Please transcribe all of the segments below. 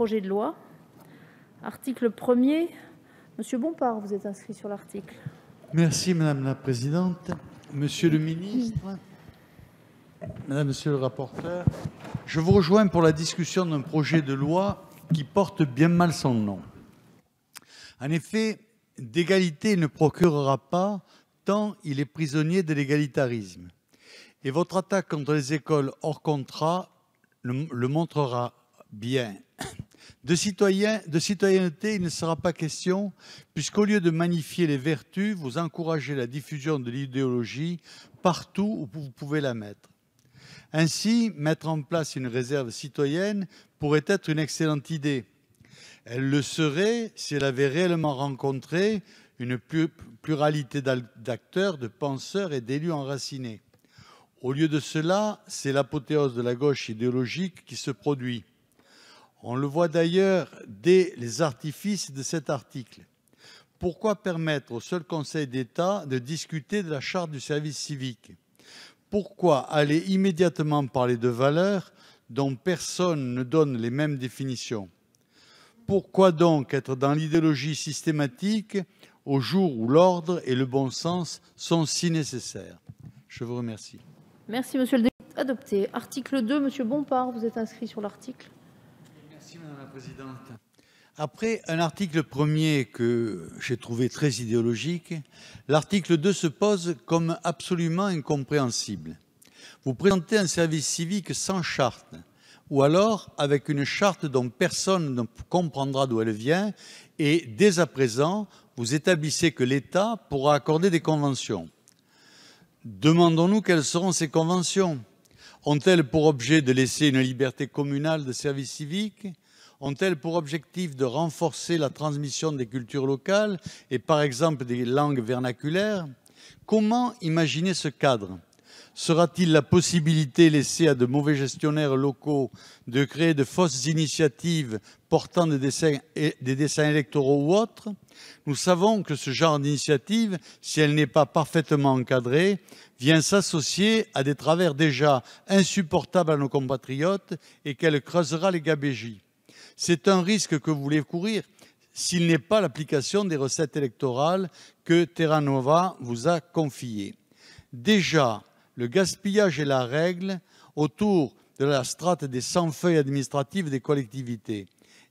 projet de loi. Article 1er. Monsieur Bompard, vous êtes inscrit sur l'article. Merci Madame la Présidente. Monsieur le ministre, Madame, Monsieur le rapporteur, je vous rejoins pour la discussion d'un projet de loi qui porte bien mal son nom. En effet, d'égalité il ne procurera pas tant il est prisonnier de l'égalitarisme. Et votre attaque contre les écoles hors contrat le montrera bien. De citoyenneté, il ne sera pas question, puisqu'au lieu de magnifier les vertus, vous encouragez la diffusion de l'idéologie partout où vous pouvez la mettre. Ainsi, mettre en place une réserve citoyenne pourrait être une excellente idée. Elle le serait si elle avait réellement rencontré une pluralité d'acteurs, de penseurs et d'élus enracinés. Au lieu de cela, c'est l'apothéose de la gauche idéologique qui se produit. On le voit d'ailleurs dès les artifices de cet article. Pourquoi permettre au seul Conseil d'État de discuter de la charte du service civique? Pourquoi aller immédiatement parler de valeurs dont personne ne donne les mêmes définitions? Pourquoi donc être dans l'idéologie systématique au jour où l'ordre et le bon sens sont si nécessaires? Je vous remercie. Merci, monsieur le député. Adopté. Article 2, monsieur Bompard, vous êtes inscrit sur l'article. Merci, Madame la Présidente. Après un article premier que j'ai trouvé très idéologique, l'article 2 se pose comme absolument incompréhensible. Vous présentez un service civique sans charte, ou alors avec une charte dont personne ne comprendra d'où elle vient, et dès à présent, vous établissez que l'État pourra accorder des conventions. Demandons-nous quelles seront ces conventions. Ont-elles pour objet de laisser une liberté communale de service civique? Ont-elles pour objectif de renforcer la transmission des cultures locales et par exemple des langues vernaculaires? Comment imaginer ce cadre? Sera-t-il la possibilité laissée à de mauvais gestionnaires locaux de créer de fausses initiatives portant des desseins électoraux ou autres? Nous savons que ce genre d'initiative, si elle n'est pas parfaitement encadrée, vient s'associer à des travers déjà insupportables à nos compatriotes et qu'elle creusera les gabégies. C'est un risque que vous voulez courir s'il n'est pas l'application des recettes électorales que Terra Nova vous a confiées. Déjà, le gaspillage est la règle autour de la strate des 100 feuilles administratives des collectivités.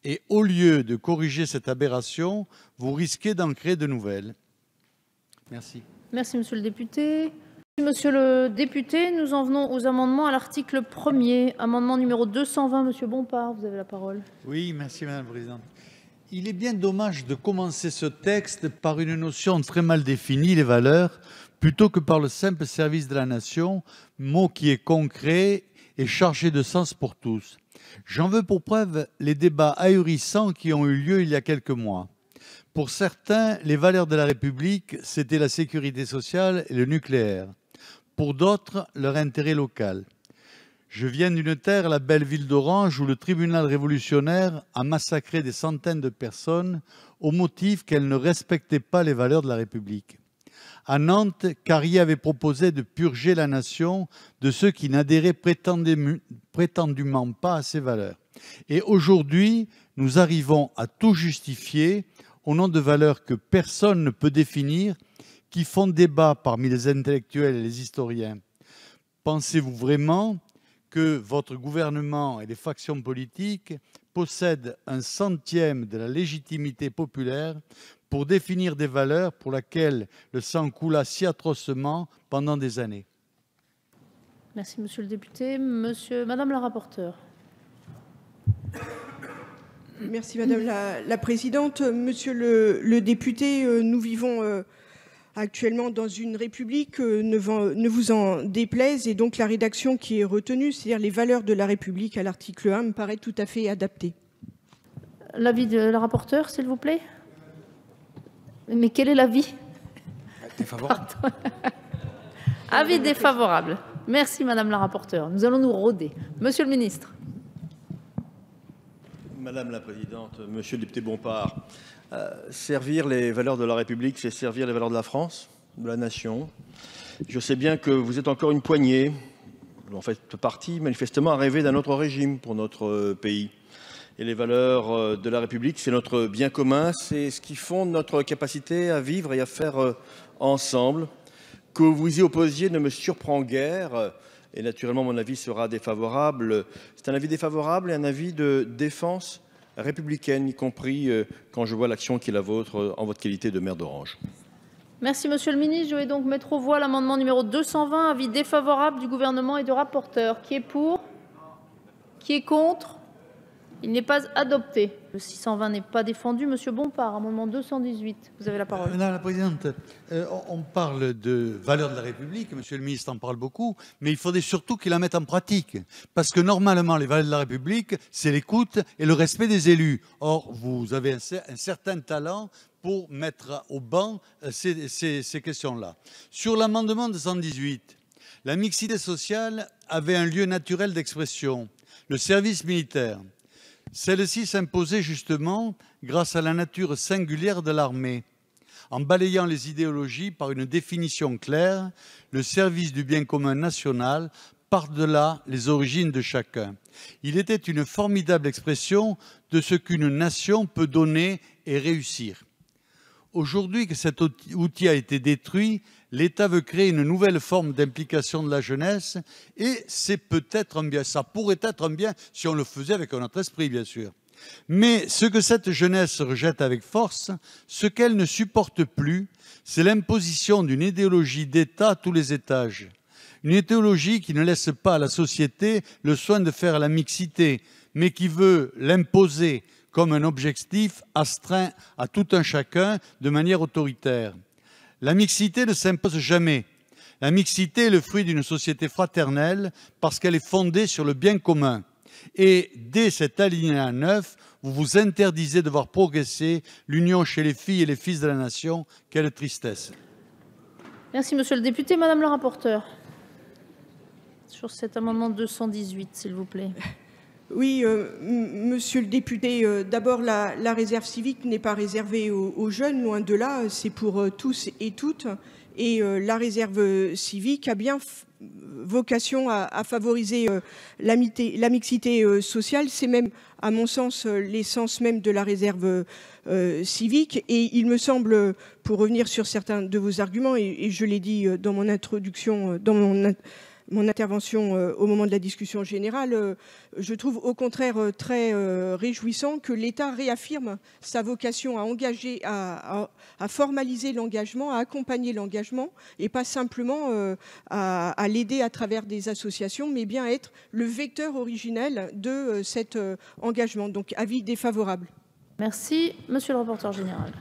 Et au lieu de corriger cette aberration, vous risquez d'en créer de nouvelles. Merci. Merci, monsieur le député. Monsieur le député, nous en venons aux amendements à l'article 1er. Amendement numéro 220, monsieur Bompard, vous avez la parole. Oui, merci Madame la Présidente. Il est bien dommage de commencer ce texte par une notion très mal définie, les valeurs, plutôt que par le simple service de la nation, mot qui est concret et chargé de sens pour tous. J'en veux pour preuve les débats ahurissants qui ont eu lieu il y a quelques mois. Pour certains, les valeurs de la République, c'était la sécurité sociale et le nucléaire. Pour d'autres, leur intérêt local. Je viens d'une terre, la belle ville d'Orange, où le tribunal révolutionnaire a massacré des centaines de personnes au motif qu'elles ne respectaient pas les valeurs de la République. À Nantes, Carrier avait proposé de purger la nation de ceux qui n'adhéraient prétendument pas à ces valeurs. Et aujourd'hui, nous arrivons à tout justifier au nom de valeurs que personne ne peut définir, qui font débat parmi les intellectuels et les historiens. Pensez-vous vraiment que votre gouvernement et les factions politiques possèdent un centième de la légitimité populaire pour définir des valeurs pour lesquelles le sang coula si atrocement pendant des années? Merci, monsieur le député. Madame la rapporteure. Merci, Madame la Présidente. Monsieur le député, nous vivons actuellement dans une république, ne vous en déplaise, et donc la rédaction qui est retenue, c'est-à-dire les valeurs de la République à l'article 1, me paraît tout à fait adaptée. L'avis de la rapporteure, s'il vous plaît. Mais quel est l'avis? Défavorable. Avis défavorable. Merci, Madame la rapporteure. Nous allons nous rôder. Monsieur le ministre. Madame la Présidente, Monsieur le député Bompard, servir les valeurs de la République, c'est servir les valeurs de la France, de la nation. Je sais bien que vous êtes encore une poignée, vous en faites partie, manifestement, à rêver d'un autre régime pour notre pays. et les valeurs de la République. C'est notre bien commun, c'est ce qui fonde notre capacité à vivre et à faire ensemble. Que vous y opposiez ne me surprend guère. Et naturellement, mon avis sera défavorable. C'est un avis défavorable et un avis de défense républicaine, y compris quand je vois l'action qui est la vôtre en votre qualité de maire d'Orange. Merci, monsieur le ministre. Je vais donc mettre aux voix l'amendement numéro 220, avis défavorable du gouvernement et du rapporteur. Qui est pour? Qui est contre? Il n'est pas adopté. Le 620 n'est pas défendu. Monsieur Bompard, amendement 218. Vous avez la parole. Madame la Présidente, on parle de valeurs de la République, monsieur le ministre en parle beaucoup, mais il faudrait surtout qu'il la mette en pratique. Parce que normalement, les valeurs de la République, c'est l'écoute et le respect des élus. Or, vous avez un certain talent pour mettre au banc ces questions-là. Sur l'amendement de 118, la mixité sociale avait un lieu naturel d'expression, le service militaire. Celle-ci s'imposait justement grâce à la nature singulière de l'armée. En balayant les idéologies par une définition claire, le service du bien commun national par-delà les origines de chacun. Il était une formidable expression de ce qu'une nation peut donner et réussir. Aujourd'hui que cet outil a été détruit, l'État veut créer une nouvelle forme d'implication de la jeunesse et c'est peut-être un bien, ça pourrait être un bien si on le faisait avec un autre esprit bien sûr. Mais ce que cette jeunesse rejette avec force, ce qu'elle ne supporte plus, c'est l'imposition d'une idéologie d'État à tous les étages. Une idéologie qui ne laisse pas à la société le soin de faire la mixité, mais qui veut l'imposer comme un objectif astreint à tout un chacun de manière autoritaire. La mixité ne s'impose jamais. La mixité est le fruit d'une société fraternelle parce qu'elle est fondée sur le bien commun. Et dès cet alinéa 9, vous vous interdisez de voir progresser l'union chez les filles et les fils de la nation. Quelle tristesse. Merci, monsieur le député. Madame le rapporteur, sur cet amendement 218, s'il vous plaît. Oui, monsieur le député, d'abord, la réserve civique n'est pas réservée aux jeunes, loin de là, c'est pour tous et toutes. Et la réserve civique a bien vocation à favoriser la mixité sociale. C'est même, à mon sens, l'essence même de la réserve civique. Et il me semble, pour revenir sur certains de vos arguments, et je l'ai dit dans mon introduction, dans mon intervention au moment de la discussion générale, je trouve au contraire très réjouissant que l'État réaffirme sa vocation à engager, à formaliser l'engagement, à accompagner l'engagement, et pas simplement à l'aider à travers des associations, mais bien être le vecteur originel de cet engagement. Donc avis défavorable. Merci, monsieur le rapporteur général.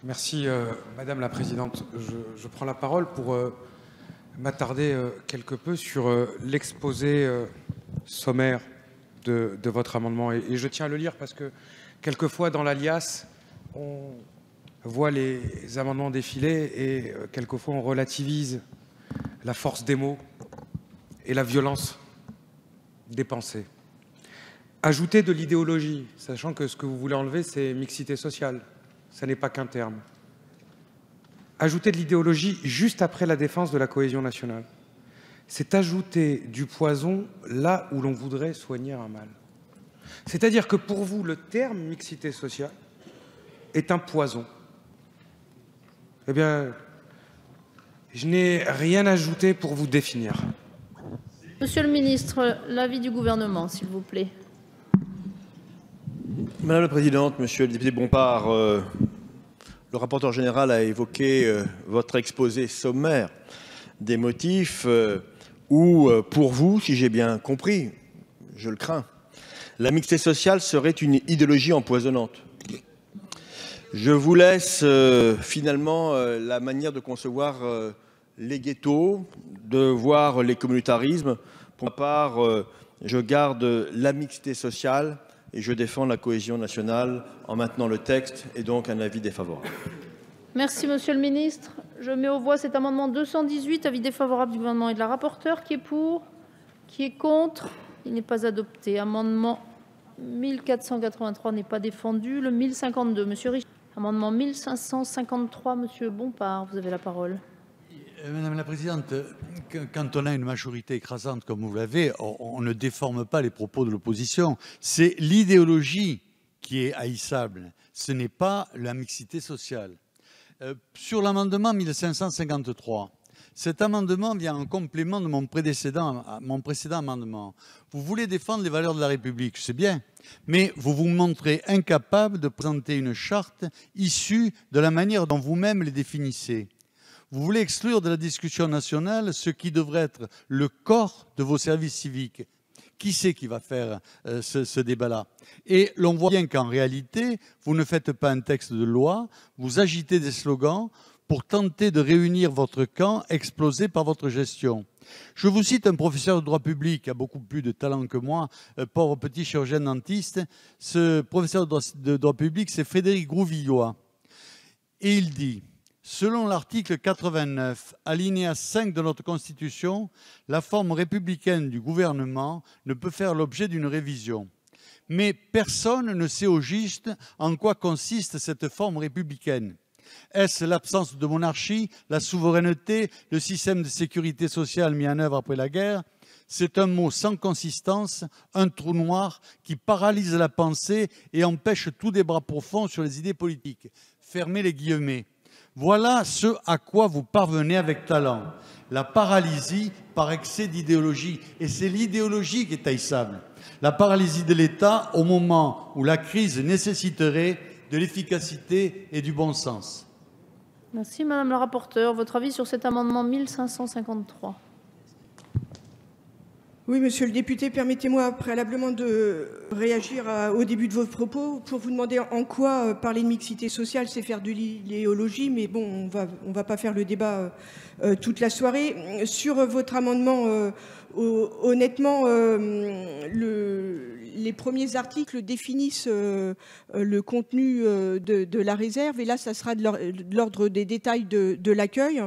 Merci, Madame la Présidente. Je prends la parole pour m'attarder quelque peu sur l'exposé sommaire de votre amendement. Et je tiens à le lire parce que quelquefois dans l'alias, on voit les amendements défiler et quelquefois on relativise la force des mots et la violence des pensées. Ajouter de l'idéologie, sachant que ce que vous voulez enlever, c'est mixité sociale. Ça n'est pas qu'un terme. Ajouter de l'idéologie juste après la défense de la cohésion nationale, c'est ajouter du poison là où l'on voudrait soigner un mal. C'est-à-dire que pour vous, le terme mixité sociale est un poison. Eh bien, je n'ai rien ajouté pour vous définir. Monsieur le ministre, l'avis du gouvernement, s'il vous plaît. Madame la Présidente, Monsieur le député Bompard, le rapporteur général a évoqué votre exposé sommaire des motifs où, pour vous, si j'ai bien compris, je le crains, la mixité sociale serait une idéologie empoisonnante. Je vous laisse finalement la manière de concevoir les ghettos, de voir les communautarismes. Pour ma part, je garde la mixité sociale et je défends la cohésion nationale en maintenant le texte et donc un avis défavorable. Merci, monsieur le ministre. Je mets aux voix cet amendement 218, avis défavorable du gouvernement et de la rapporteure. Qui est pour? Qui est contre? Il n'est pas adopté. Amendement 1483 n'est pas défendu. Le 1052, monsieur Richard. Amendement 1553, monsieur Bompard, vous avez la parole. Madame la Présidente, quand on a une majorité écrasante comme vous l'avez, on ne déforme pas les propos de l'opposition. C'est l'idéologie qui est haïssable. Ce n'est pas la mixité sociale. Sur l'amendement 1553, cet amendement vient en complément de mon précédent amendement. Vous voulez défendre les valeurs de la République, c'est bien, mais vous vous montrez incapable de présenter une charte issue de la manière dont vous-même les définissez. Vous voulez exclure de la discussion nationale ce qui devrait être le corps de vos services civiques. Qui c'est qui va faire ce débat-là? Et l'on voit bien qu'en réalité, vous ne faites pas un texte de loi, vous agitez des slogans pour tenter de réunir votre camp explosé par votre gestion. Je vous cite un professeur de droit public qui a beaucoup plus de talent que moi, pauvre petit chirurgien dentiste. Ce professeur de droit public, c'est Frédéric Grouvillois. Et il dit: selon l'article 89, alinéa 5 de notre Constitution, la forme républicaine du gouvernement ne peut faire l'objet d'une révision. Mais personne ne sait au juste en quoi consiste cette forme républicaine. Est-ce l'absence de monarchie, la souveraineté, le système de sécurité sociale mis en œuvre après la guerre? C'est un mot sans consistance, un trou noir qui paralyse la pensée et empêche tout débat profond sur les idées politiques. Fermez les guillemets. Voilà ce à quoi vous parvenez avec talent. La paralysie par excès d'idéologie. Et c'est l'idéologie qui est haïssable. La paralysie de l'État au moment où la crise nécessiterait de l'efficacité et du bon sens. Merci Madame la rapporteure. Votre avis sur cet amendement 1553? Oui, monsieur le député, permettez-moi préalablement de réagir au début de vos propos pour vous demander en quoi parler de mixité sociale, c'est faire de l'idéologie, mais bon, on va pas faire le débat toute la soirée. Sur votre amendement, honnêtement, les premiers articles définissent le contenu de la réserve, et là, ça sera de l'ordre des détails de l'accueil.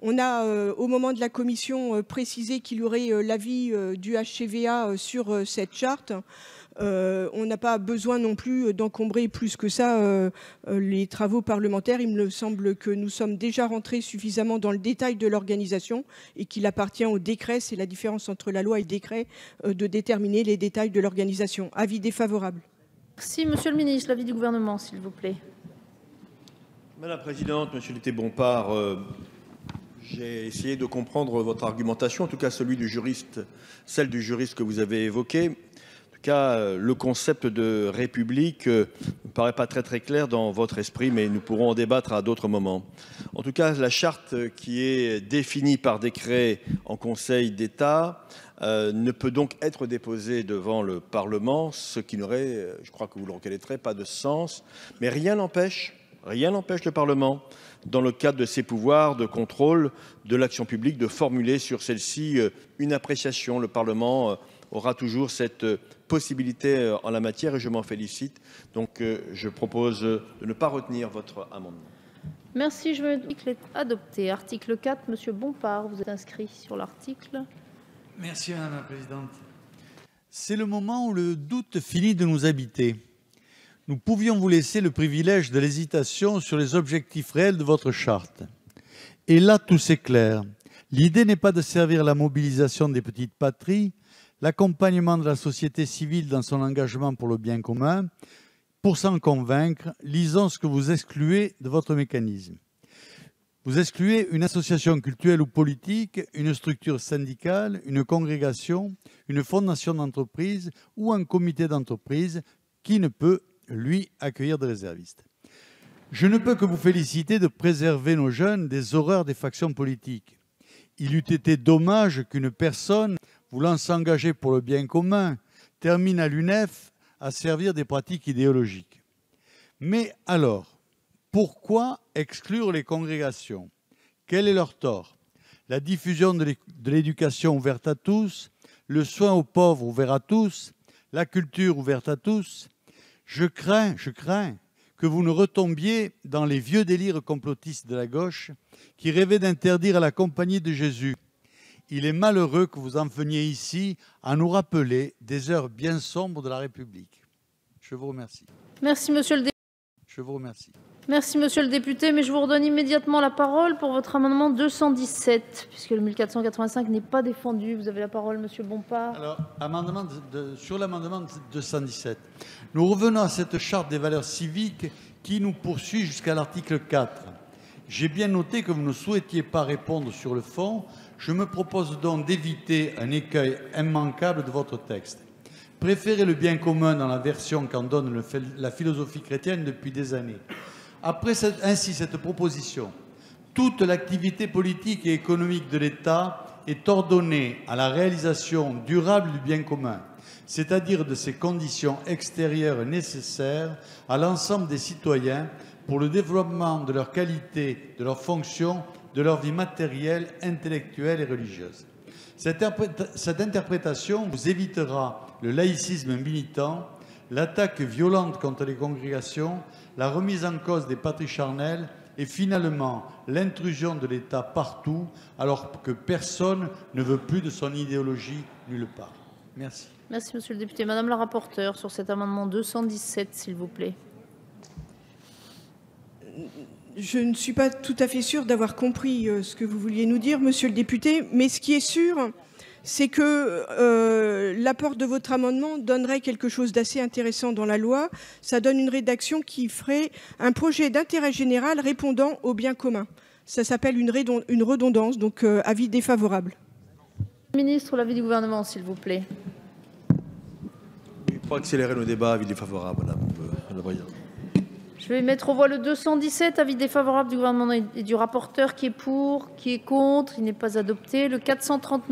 On a, au moment de la commission, précisé qu'il y aurait l'avis du HCVA sur cette charte. On n'a pas besoin non plus d'encombrer plus que ça les travaux parlementaires. Il me semble que nous sommes déjà rentrés suffisamment dans le détail de l'organisation et qu'il appartient au décret, c'est la différence entre la loi et le décret, de déterminer les détails de l'organisation. Avis défavorable. Merci Monsieur le ministre. L'avis du gouvernement, s'il vous plaît. Madame la présidente, monsieur Dété Bompard, j'ai essayé de comprendre votre argumentation, en tout cas celle du juriste que vous avez évoqué. En tout cas, le concept de république ne me paraît pas très clair dans votre esprit, mais nous pourrons en débattre à d'autres moments. En tout cas, la charte qui est définie par décret en Conseil d'État ne peut donc être déposée devant le Parlement, ce qui n'aurait, je crois que vous le reconnaîtrez, pas de sens. Mais rien n'empêche le Parlement, dans le cadre de ses pouvoirs de contrôle de l'action publique, de formuler sur celle-ci une appréciation. Le Parlement aura toujours cette possibilité en la matière et je m'en félicite. Donc je propose de ne pas retenir votre amendement. Merci. Je veux dire qu'il est adopté. Article 4, Monsieur Bompard, vous êtes inscrit sur l'article. Merci Madame la Présidente. C'est le moment où le doute finit de nous habiter. Nous pouvions vous laisser le privilège de l'hésitation sur les objectifs réels de votre charte. Et là, tout s'éclaire. L'idée n'est pas de servir la mobilisation des petites patries, l'accompagnement de la société civile dans son engagement pour le bien commun. Pour s'en convaincre, lisons ce que vous excluez de votre mécanisme. Vous excluez une association cultuelle ou politique, une structure syndicale, une congrégation, une fondation d'entreprise ou un comité d'entreprise qui ne peut lui, accueillir des réservistes. Je ne peux que vous féliciter de préserver nos jeunes des horreurs des factions politiques. Il eût été dommage qu'une personne voulant s'engager pour le bien commun termine à l'UNEF à servir des pratiques idéologiques. Mais alors, pourquoi exclure les congrégations? Quel est leur tort? La diffusion de l'éducation ouverte à tous, le soin aux pauvres ouvert à tous, la culture ouverte à tous. Je crains que vous ne retombiez dans les vieux délires complotistes de la gauche qui rêvaient d'interdire à la compagnie de Jésus. Il est malheureux que vous en veniez ici à nous rappeler des heures bien sombres de la République. Je vous remercie. Merci, Monsieur le député. Je vous remercie. Merci, monsieur le député, mais je vous redonne immédiatement la parole pour votre amendement 217, puisque le 1485 n'est pas défendu. Vous avez la parole, monsieur Bompard. Alors, sur l'amendement 217, nous revenons à cette charte des valeurs civiques qui nous poursuit jusqu'à l'article 4. J'ai bien noté que vous ne souhaitiez pas répondre sur le fond. Je me propose donc d'éviter un écueil immanquable de votre texte. Préférez le bien commun dans la version qu'en donne la philosophie chrétienne depuis des années. Après ainsi cette proposition, toute l'activité politique et économique de l'État est ordonnée à la réalisation durable du bien commun, c'est-à-dire de ces conditions extérieures nécessaires à l'ensemble des citoyens pour le développement de leur qualité, de leurs fonctions, de leur vie matérielle, intellectuelle et religieuse. Cette interprétation vous évitera le laïcisme militant, l'attaque violente contre les congrégations, la remise en cause des patries charnelles et finalement l'intrusion de l'État partout alors que personne ne veut plus de son idéologie nulle part. Merci. Merci, monsieur le député. Madame la rapporteure, sur cet amendement 217, s'il vous plaît. Je ne suis pas tout à fait sûre d'avoir compris ce que vous vouliez nous dire, monsieur le député, mais ce qui est sûr, c'est que l'apport de votre amendement donnerait quelque chose d'assez intéressant dans la loi. Ça donne une rédaction qui ferait un projet d'intérêt général répondant au bien commun. Ça s'appelle une redondance, donc avis défavorable. Ministre, l'avis du gouvernement, s'il vous plaît. Pour accélérer nos débats, avis défavorable, madame la présidente. Je vais mettre aux voix le 217, avis défavorable du gouvernement et du rapporteur, qui est pour, qui est contre, il n'est pas adopté. Le 439.